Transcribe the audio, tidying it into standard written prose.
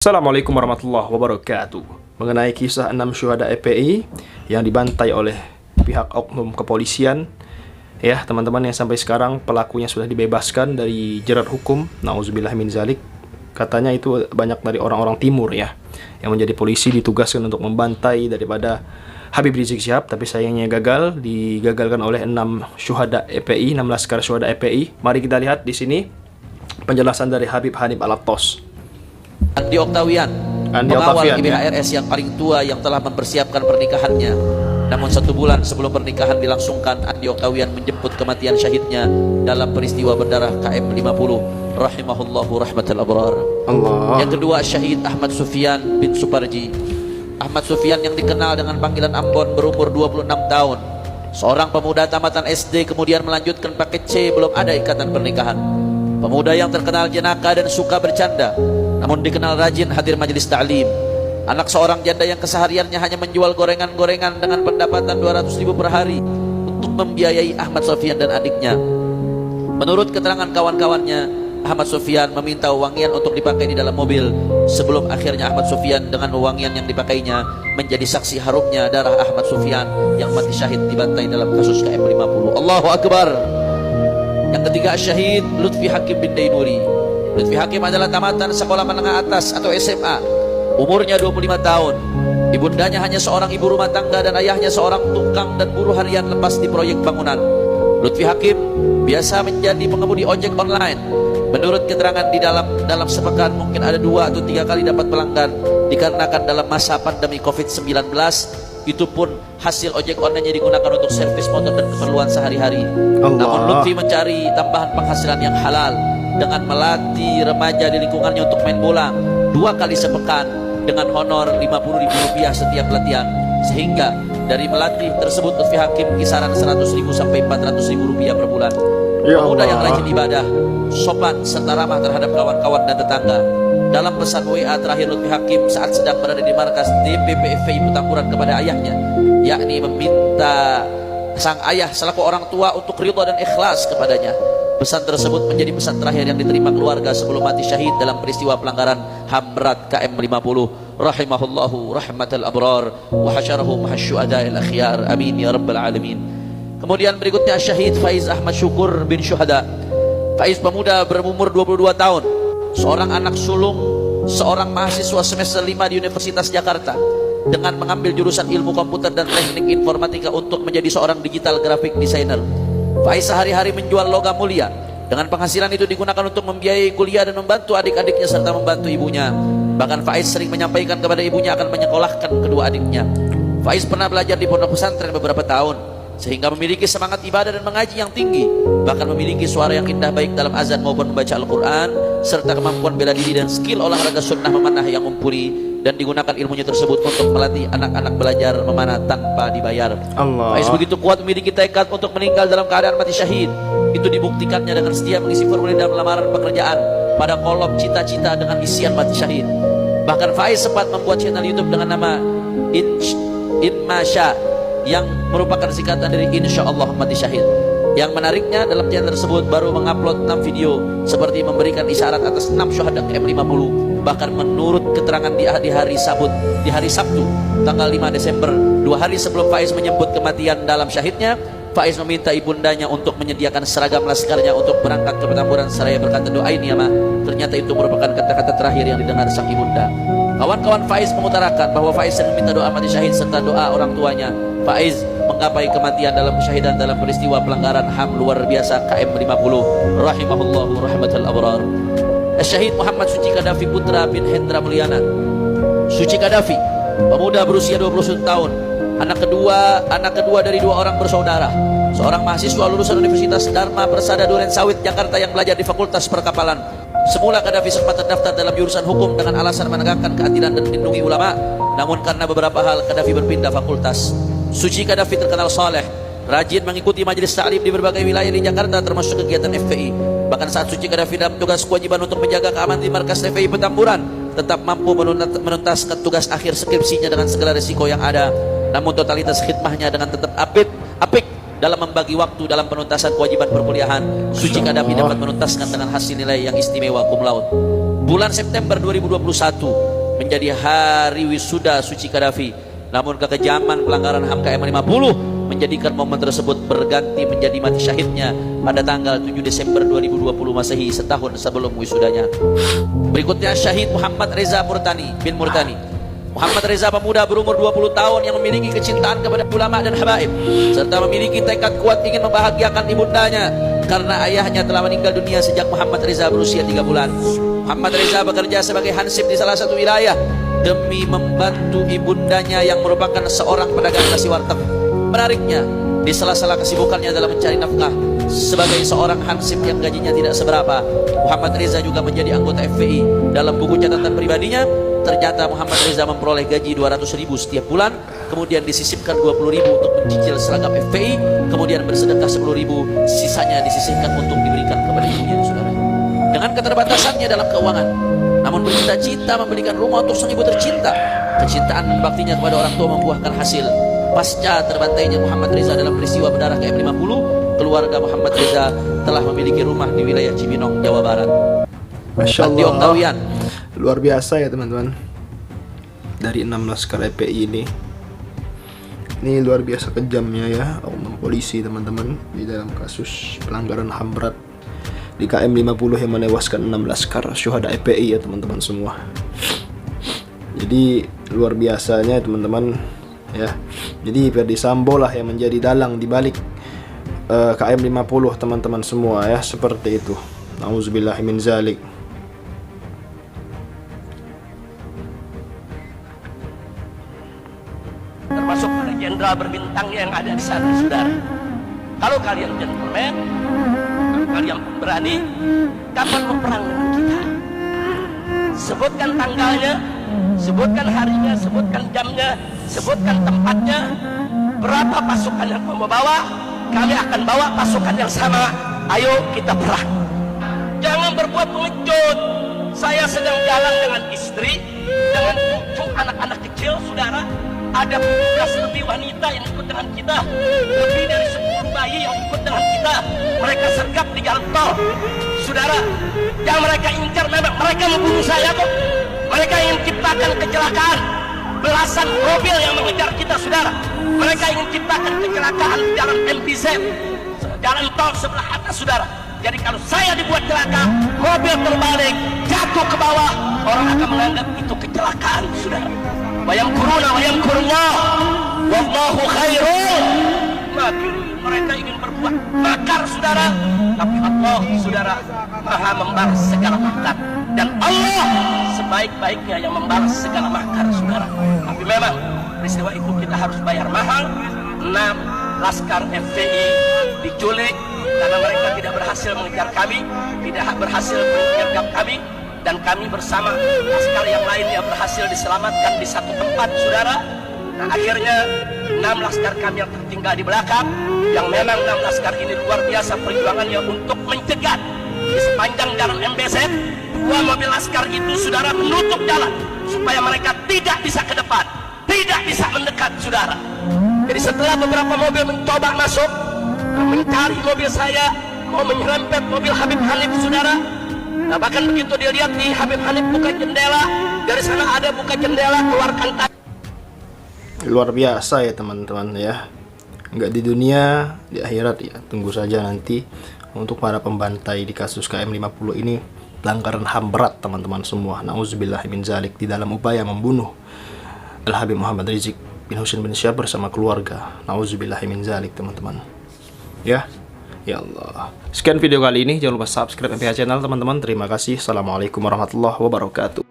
Assalamualaikum warahmatullahi wabarakatuh. Mengenai kisah 6 syuhada FPI yang dibantai oleh pihak oknum kepolisian, ya teman-teman, yang sampai sekarang pelakunya sudah dibebaskan dari jerat hukum. Nauzubillah min zalik. Katanya itu banyak dari orang-orang timur ya, yang menjadi polisi ditugaskan untuk membantai daripada Habib Rizik Syihab, tapi sayangnya digagalkan oleh 6 syuhada FPI, 6 laskar syuhada FPI. Mari kita lihat di sini penjelasan dari Habib Hanif Alatos. Andi Oktawian, pengawal IBHRS yang paling tua yang telah mempersiapkan pernikahannya. Namun 1 bulan sebelum pernikahan dilangsungkan, Andi Oktawian menjemput kematian syahidnya dalam peristiwa berdarah KM 50. Rahimahullahu rahmatal abrar. Allah. Yang kedua, Syahid Ahmad Sufyan bin Suparji. Ahmad Sufyan yang dikenal dengan panggilan Ambon berumur 26 tahun. Seorang pemuda tamatan SD kemudian melanjutkan paket C, belum ada ikatan pernikahan. Pemuda yang terkenal jenaka dan suka bercanda, namun dikenal rajin hadir majelis ta'lim. Anak seorang janda yang kesehariannya hanya menjual gorengan-gorengan dengan pendapatan 200.000 per hari untuk membiayai Ahmad Sufyan dan adiknya. Menurut keterangan kawan-kawannya, Ahmad Sufyan meminta wangian untuk dipakai di dalam mobil, sebelum akhirnya Ahmad Sufyan dengan wangian yang dipakainya menjadi saksi harumnya darah Ahmad Sufyan yang mati syahid dibantai dalam kasus KM 50. Allahu Akbar. Yang ketiga, Syahid Lutfi Hakim bin Dainuri. Lutfi Hakim adalah tamatan sekolah menengah atas atau SMA. Umurnya 25 tahun. Ibundanya hanya seorang ibu rumah tangga dan ayahnya seorang tukang dan buruh harian lepas di proyek bangunan. Lutfi Hakim biasa menjadi pengemudi ojek online. Menurut keterangan di dalam sepekan mungkin ada 2 atau 3 kali dapat pelanggan, dikarenakan dalam masa pandemi COVID-19 itu pun hasil ojek online-nya digunakan untuk servis motor dan keperluan sehari-hari. Namun Lutfi mencari tambahan penghasilan yang halal dengan melatih remaja di lingkungannya untuk main bola 2 kali sepekan dengan honor Rp50.000 setiap latihan, sehingga dari melatih tersebut Lutfi Hakim kisaran Rp100.000 sampai Rp400.000 per bulan. Pemuda yang rajin ibadah, sopan serta ramah terhadap kawan-kawan dan tetangga. Dalam pesan WA terakhir Lutfi Hakim saat sedang berada di markas DPP FPI Petamburan kepada ayahnya, yakni meminta sang ayah selaku orang tua untuk ridha dan ikhlas kepadanya. Pesan tersebut menjadi pesan terakhir yang diterima keluarga sebelum mati syahid dalam peristiwa pelanggaran HAM berat KM 50. Rahimahullahu rahmatal abrar wa hasyarahu mahasyuhada'il akhyar. Amin ya rabbal alamin. Kemudian berikutnya Syahid Faiz Ahmad Syukur bin Syuhada. Faiz pemuda berumur 22 tahun, seorang anak sulung seorang mahasiswa semester 5 di Universitas Jakarta, dengan mengambil jurusan ilmu komputer dan teknik informatika untuk menjadi seorang digital graphic designer. Faiz sehari-hari menjual logam mulia. Dengan penghasilan itu digunakan untuk membiayai kuliah dan membantu adik-adiknya serta membantu ibunya. Bahkan Faiz sering menyampaikan kepada ibunya akan menyekolahkan kedua adiknya. Faiz pernah belajar di pondok pesantren beberapa tahun, sehingga memiliki semangat ibadah dan mengaji yang tinggi, bahkan memiliki suara yang indah baik dalam azan maupun membaca Al-Quran, serta kemampuan bela diri dan skill olahraga sunnah memanah yang mumpuni, dan digunakan ilmunya tersebut untuk melatih anak-anak belajar memanah tanpa dibayar. Faiz begitu kuat memiliki tekad untuk meninggal dalam keadaan mati syahid. Itu dibuktikannya dengan setia mengisi formulir dalam lamaran pekerjaan pada kolom cita-cita dengan isian mati syahid. Bahkan Faiz sempat membuat channel YouTube dengan nama Inmasya, yang merupakan singkatan dari Insya Allah Mati Syahid. Yang menariknya, dalam channel tersebut baru mengupload 6 video seperti memberikan isyarat atas 6 syuhada KM 50. Bahkan menurut keterangan di hari Sabtu tanggal 5 Desember, 2 hari sebelum Faiz menyebut kematian dalam syahidnya, Faiz meminta ibundanya untuk menyediakan seragam laskarnya untuk berangkat ke Petamburan seraya berkata, doain ya ma. Ternyata itu merupakan kata-kata terakhir yang didengar sang ibunda. Kawan-kawan Faiz mengutarakan bahwa Faiz sering meminta doa mati syahid serta doa orang tuanya. Faiz menggapai kematian dalam kesyahidan dalam peristiwa pelanggaran HAM luar biasa KM 50. Rahimahullahu rahmatal abrar. Syahid Muhammad Suci Kadafi Putra bin Hendra Mulyana. Suci Kadafi, pemuda berusia 21 tahun, anak kedua dari 2 orang bersaudara. Seorang mahasiswa lulusan Universitas Dharma Persada Duren Sawit Jakarta yang belajar di Fakultas Perkapalan. Semula Kadafi sempat terdaftar dalam jurusan hukum dengan alasan menegakkan keadilan dan melindungi ulama, namun karena beberapa hal Kadafi berpindah fakultas. Suci Kadafi terkenal saleh, rajin mengikuti majelis ta'lim di berbagai wilayah di Jakarta termasuk kegiatan FPI. Bahkan saat Suci Kadafi dalam tugas kewajiban untuk menjaga keamanan di markas FPI Petamburan, tetap mampu menuntaskan tugas akhir skripsinya dengan segala risiko yang ada. Namun totalitas khidmahnya dengan tetap apik dalam membagi waktu dalam penuntasan kewajiban perkuliahan. Suci Kadafi dapat menuntaskan dengan hasil nilai yang istimewa cum laude. Bulan September 2021, menjadi hari wisuda suci Qaddafi. Namun kekejaman pelanggaran HAM KM50 menjadikan momen tersebut berganti menjadi mati syahidnya pada tanggal 7 Desember 2020 Masehi, setahun sebelum wisudanya. Berikutnya Syahid Muhammad Reza bin Murtani. Muhammad Reza, pemuda berumur 20 tahun yang memiliki kecintaan kepada ulama dan habaib, serta memiliki tekad kuat ingin membahagiakan ibundanya karena ayahnya telah meninggal dunia sejak Muhammad Reza berusia 3 bulan. Muhammad Reza bekerja sebagai hansip di salah satu wilayah demi membantu ibundanya yang merupakan seorang pedagang nasi warteg. Menariknya, di sela-sela kesibukannya dalam mencari nafkah sebagai seorang hansip yang gajinya tidak seberapa, Muhammad Reza juga menjadi anggota FPI. Dalam buku catatan pribadinya, ternyata Muhammad Reza memperoleh gaji 200.000 setiap bulan, kemudian disisipkan 20.000 untuk mencicil seragam FPI, kemudian bersedekah 10.000, sisanya disisihkan untuk diberikan kepada ibunya, saudara. Dengan keterbatasannya dalam keuangan, namun bercita-cita membelikan rumah untuk sang ibu tercinta. Kecintaan dan baktinya kepada orang tua membuahkan hasil. Pasca terbantainya Muhammad Reza dalam peristiwa berdarah KM50, keluarga Muhammad Reza telah memiliki rumah di wilayah Cibinong, Jawa Barat. Masya Andi Allah, Oktawian, luar biasa ya teman-teman. Dari 6 laskar FPI ini luar biasa kejamnya ya oknum polisi teman-teman di dalam kasus pelanggaran HAM berat di KM50 yang menewaskan 6 laskar syuhada FPI ya teman-teman semua. Jadi luar biasanya teman-teman ya. Jadi Ferdi Sambo lah yang menjadi dalang di balik KM50 teman-teman semua ya, seperti itu. Nauzubillahi min zalik. Termasuk para jenderal berbintang yang ada di sana, saudara. Kalau kalian gentleman, kalian berani, kapan mau perang dengan kita? Sebutkan tanggalnya, sebutkan harinya, sebutkan jamnya, sebutkan tempatnya. Berapa pasukan yang mau bawa? Kami akan bawa pasukan yang sama. Ayo kita perang. Jangan berbuat pengecut. Saya sedang jalan dengan istri, dengan cucu, anak-anak kecil, saudara. Ada 15 lebih wanita yang ikut dengan kita, lebih dari 10 bayi yang ikut dengan kita. Mereka sergap di jalan tol, saudara. Yang mereka incar memang mereka membunuh saya kok. Mereka ingin ciptakan kecelakaan. Belasan mobil yang mengejar kita, saudara. Mereka ingin ciptakan kecelakaan di jalan MBZ, jalan tol sebelah atas, saudara. Jadi kalau saya dibuat celaka, mobil terbalik, jatuh ke bawah, orang akan menganggap itu kecelakaan, saudara. Wayamkuruna wayamkurullah, wallahu khairul makirin. Mereka ingin berbuat makar, saudara, tapi Allah, saudara, maha membalas segala makar. Dan Allah sebaik-baiknya yang membalas segala makar, saudara. Tapi memang peristiwa itu kita harus bayar mahal. 6 laskar FPI diculik karena mereka tidak berhasil mengejar kami, tidak berhasil menyergap kami, dan kami bersama laskar yang lainnya berhasil diselamatkan di satu tempat, saudara. Nah, akhirnya 6 laskar kami yang tertinggal di belakang, yang memang 6 laskar ini luar biasa perjuangannya untuk mencegat di sepanjang jalan MBZ. 2 mobil laskar itu, saudara, menutup jalan supaya mereka tidak bisa ke depan, tidak bisa mendekat, saudara. Jadi setelah beberapa mobil mencoba masuk, mencari mobil saya, mau menyerempet mobil Habib Hanif, saudara. Nah, bahkan begitu dilihat di Habib Hanif buka jendela, dari sana ada buka jendela, keluarkan tali. Luar biasa ya teman-teman ya. Enggak di dunia, di akhirat ya. Tunggu saja nanti untuk para pembantai di kasus KM50 ini. Pelanggaran HAM berat teman-teman semua. Nauzubillahi min zalik, di dalam upaya membunuh Al-Habib Muhammad Rizik bin Husain bin Syihab bersama keluarga. Nauzubillahi min zalik teman-teman. Ya. Ya Allah. Sekian video kali ini. Jangan lupa subscribe MPH channel teman-teman. Terima kasih. Assalamualaikum warahmatullahi wabarakatuh.